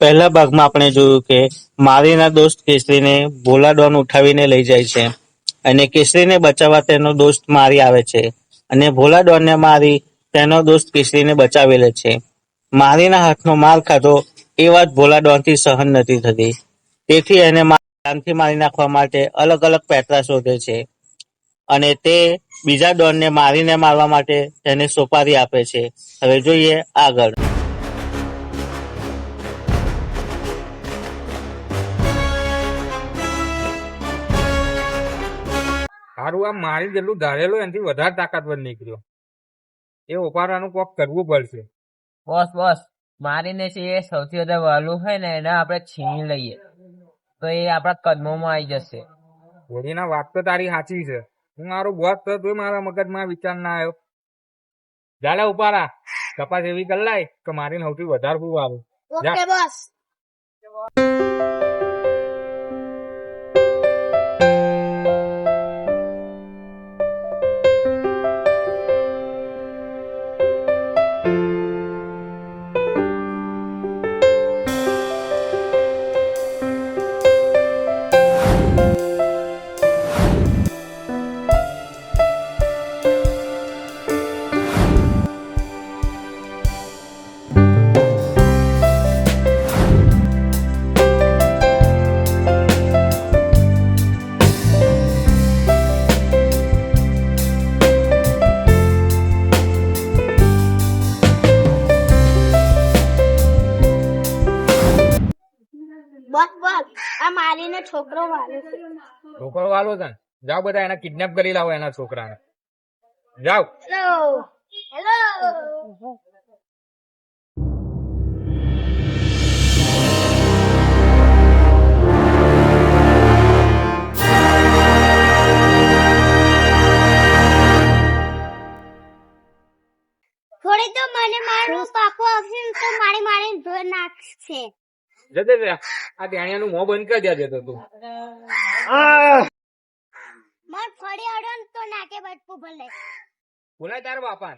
પહેલા ભાગમાં આપણે જોયું કે મારીના દોસ્ત કેસરીને ભોલા ડોન ઉઠાવીને લઈ જાય છે અને કેસરીને બચાવવા તેનો દોસ્ત મારી આવે છે અને ભોલા ડોનને મારી તેનો દોસ્ત કેસરીને બચાવી લે છે. મારીના હાથનો માર ખાધો એ વાત ભોલા ડોનથી સહન નથી થતી, તેથી એને જાનથી મારી નાખવા માટે અલગ અલગ પેંતરા શોધે છે અને તે બીજા ડોનને મારીને મારવા માટે તેને સોપારી આપે છે. હવે જોઈએ આગળ. હારું આ મારી જેટલું ધારેલો એનાથી વધારે તાકાતવર નીકળ્યો. એ ઉપાડવાનું કોક કરવું પડશે. બોસ મારીને છે એ સૌથી વધારે વહાલું હોય ને એને આપણે છીની લઈએ તો એ આપણા કદમોમાં આવી જશે. હોળીના વાત તો તારી સાચી છે. હું મારો બોસ તો તોય મારા મગજમાં વિચાર ના આવ્યો. જાલે ઉપાડા કપાસ એવી કરી લાય કે મારીને સૌથી વધારે હું આવું. Okay boss. બોસ આ મારીને છોકરો વાળો છે. છોકરો વાલો છે ને? જાઓ બધા એના કિડનેપ કરી લાવો એના છોકરાને. જાઓ. હેલો. થોડી તો મને મારું પાપો આવશે તો મારી ધોઈ નાખશે. જતે આ ટેણિયાનું મોં બંધ કરી દેજે તો તું. મન ફળી અડન તો નાકે બટકું ભલે. બોલાય તારા બાપા.